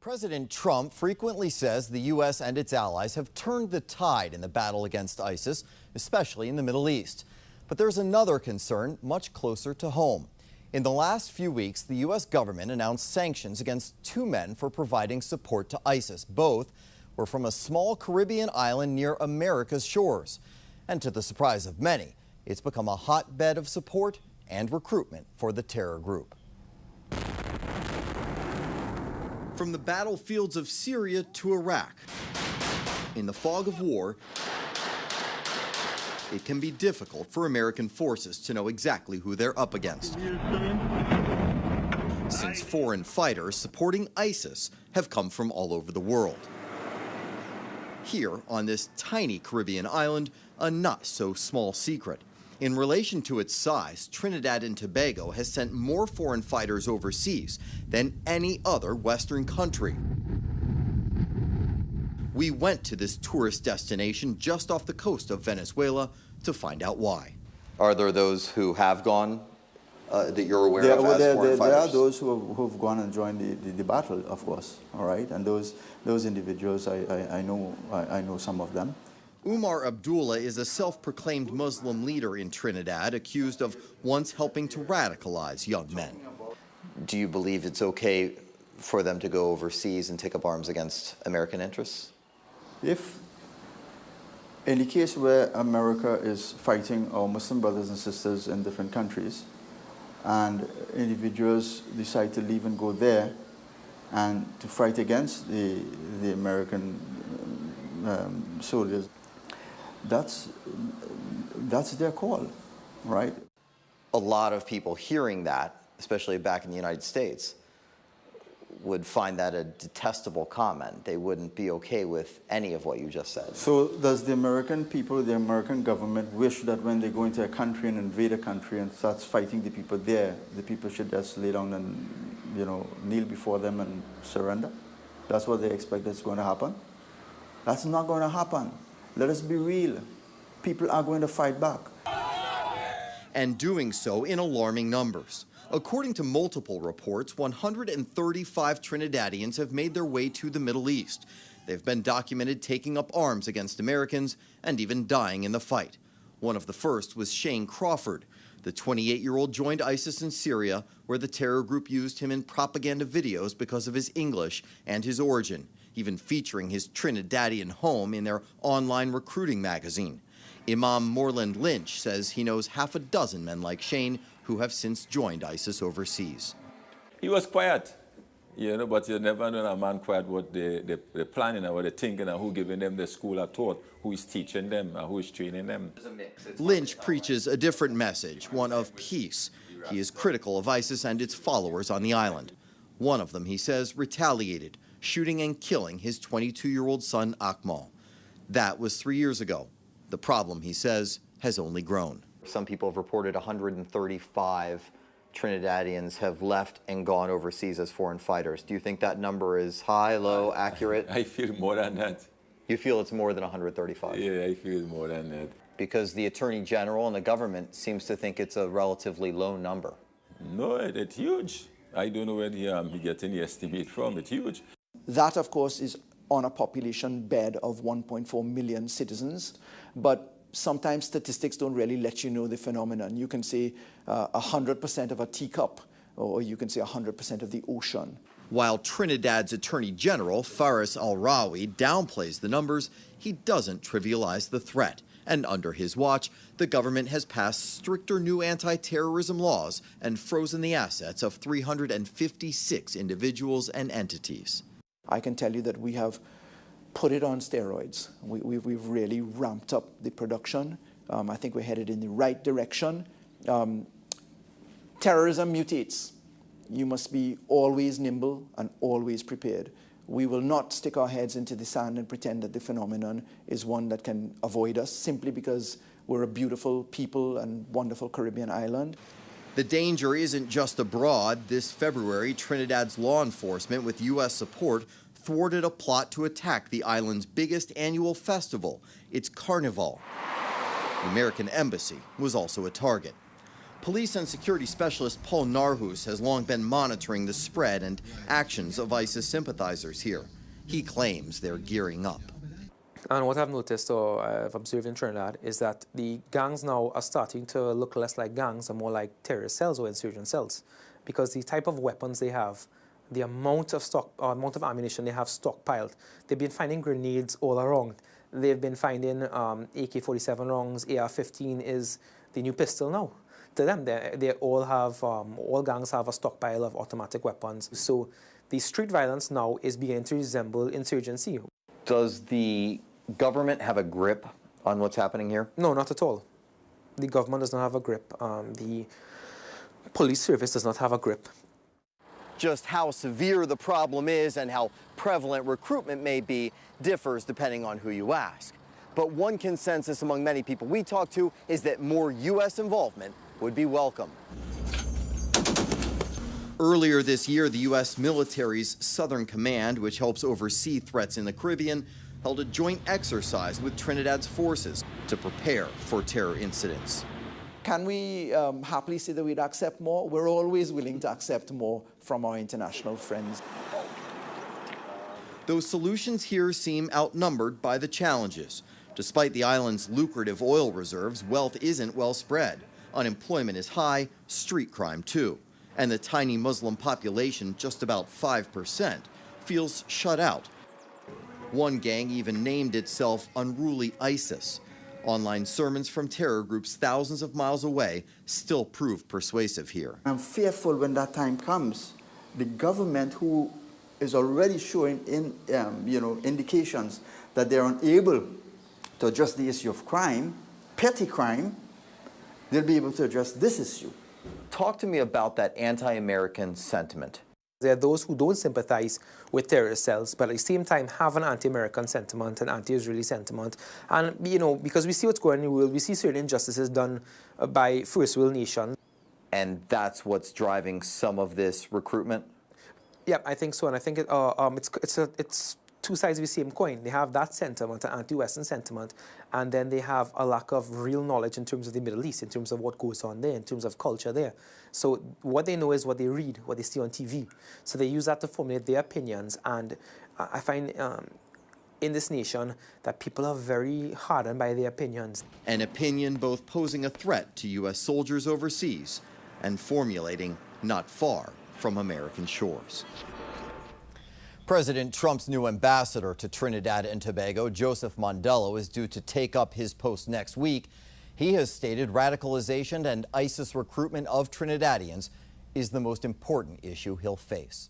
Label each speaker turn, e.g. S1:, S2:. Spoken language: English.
S1: President Trump frequently says the U.S. and its allies have turned the tide in the battle against ISIS, especially in the Middle East. But there's another concern much closer to home. In the last few weeks, the U.S. government announced sanctions against two men for providing support to ISIS. Both were from a small Caribbean island near America's shores. And to the surprise of many, it's become a hotbed of support and recruitment for the terror group. From the battlefields of Syria to Iraq, in the fog of war, it can be difficult for American forces to know exactly who they're up against, since foreign fighters supporting ISIS have come from all over the world. Here, on this tiny Caribbean island, a not-so-small secret. In relation to its size, Trinidad and Tobago has sent more foreign fighters overseas than any other Western country. We went to this tourist destination just off the coast of Venezuela to find out why. Are there those who have gone that you're aware of as foreign fighters?
S2: There are those who've gone and joined the battle, of course, all right? And those individuals, I know some of them.
S1: Umar Abdullah is a self-proclaimed Muslim leader in Trinidad, accused of once helping to radicalize young men. Do you believe it's okay for them to go overseas and take up arms against American interests?
S2: If, in the case where America is fighting our Muslim brothers and sisters in different countries, and individuals decide to leave and go there and to fight against the American soldiers, that's their call, right?
S1: A lot of people hearing that, especially back in the United States, would find that a detestable comment. They wouldn't be okay with any of what you just said.
S2: So does the American people, the American government wish that when they go into a country and invade a country and starts fighting the people there, the people should just lay down and, kneel before them and surrender? That's what they expect that's going to happen? That's not going to happen. Let us be real. People are going to fight back.
S1: And doing so in alarming numbers. According to multiple reports, 135 Trinidadians have made their way to the Middle East. They've been documented taking up arms against Americans and even dying in the fight. One of the first was Shane Crawford. The 28-year-old joined ISIS in Syria, where the terror group used him in propaganda videos because of his English and his origin, even featuring his Trinidadian home in their online recruiting magazine. Imam Moreland Lynch says he knows half a dozen men like Shane who have since joined ISIS overseas.
S3: He was quiet, but you never know a man quiet what they're planning and what they're thinking and who giving them the school or taught, who is teaching them and who is training them.
S1: Lynch preaches a different message, one of peace. He is critical of ISIS and its followers on the island. One of them, he says, retaliated, shooting and killing his 22-year-old son, Akmal. That was 3 years ago. The problem, he says, has only grown. Some people have reported 135 Trinidadians have left and gone overseas as foreign fighters. Do you think that number is high, low, accurate?
S3: I feel more than that.
S1: You feel it's more than 135?
S3: Yeah, I feel more than that.
S1: Because the Attorney General and the government seems to think it's a relatively low number.
S3: No, it's huge. I don't know where he getting the estimate from. It's huge.
S4: That, of course, is on a population bed of 1.4 million citizens, but sometimes statistics don't really let you know the phenomenon. You can say 100% of a teacup, or you can say 100% of the ocean. While Trinidad's Attorney General, Faris Al-Rawi, downplays the numbers, he doesn't trivialize the threat. And under his watch, the government has passed stricter new anti-terrorism laws and frozen the assets of 356 individuals and entities. I can tell you that we have put it on steroids. We've really ramped up the production. I think we're headed in the right direction. Terrorism mutates. You must be always nimble and always prepared. We will not stick our heads into the sand and pretend that the phenomenon is one that can avoid us simply because we're a beautiful people and wonderful Caribbean island. The danger isn't just abroad. This February, Trinidad's law enforcement, with U.S. support, thwarted a plot to attack the island's biggest annual festival, its Carnival. The American embassy was also a target.
S1: Police and security specialist Paul Narhus has long been monitoring the spread and actions of ISIS sympathizers here. He claims they're gearing up.
S5: And what I've noticed or I've observed in Trinidad is that the gangs now are starting to look less like gangs and more like terrorist cells or insurgent cells, because the type of weapons they have, the amount of ammunition they have stockpiled. They've been finding grenades all around. They've been finding AK-47 rounds. AR-15 is the new pistol now. To them, they all gangs have a stockpile of automatic weapons. So the street violence now is beginning to resemble insurgency.
S1: Does the government have a grip on what's happening here?
S5: No, not at all. The government does not have a grip. The police service does not have a grip.
S1: Just how severe the problem is and how prevalent recruitment may be differs depending on who you ask. But one consensus among many people we talk to is that more U.S. involvement would be welcome. Earlier this year, the U.S. military's Southern Command, which helps oversee threats in the Caribbean, held a joint exercise with Trinidad's forces to prepare for terror incidents.
S4: Can we happily say that we'd accept more? We're always willing to accept more from our international friends.
S1: Those solutions here seem outnumbered by the challenges. Despite the island's lucrative oil reserves, wealth isn't well spread. Unemployment is high, street crime too. And the tiny Muslim population, just about 5%, feels shut out. One gang even named itself Unruly ISIS. Online sermons from terror groups thousands of miles away still prove persuasive here.
S2: I'm fearful when that time comes, the government, who is already showing indications that they're unable to address the issue of crime, petty crime, they'll be able to address this issue.
S1: Talk to me about that anti-American sentiment.
S5: There are those who don't sympathize with terrorist cells, but at the same time have an anti-American sentiment, an anti-Israeli sentiment. And, because we see what's going on in the world, we see certain injustices done by first world nations.
S1: And that's what's driving some of this recruitment?
S5: Yeah, I think so. And I think it's two sides of the same coin. They have that sentiment, an anti-Western sentiment, and then they have a lack of real knowledge in terms of the Middle East, in terms of what goes on there, in terms of culture there. So what they know is what they read, what they see on TV. So they use that to formulate their opinions. And I find in this nation that people are very hardened by their opinions.
S1: An opinion both posing a threat to U.S. soldiers overseas and formulating not far from American shores. President Trump's new ambassador to Trinidad and Tobago, Joseph Mondello, is due to take up his post next week. He has stated radicalization and ISIS recruitment of Trinidadians is the most important issue he'll face.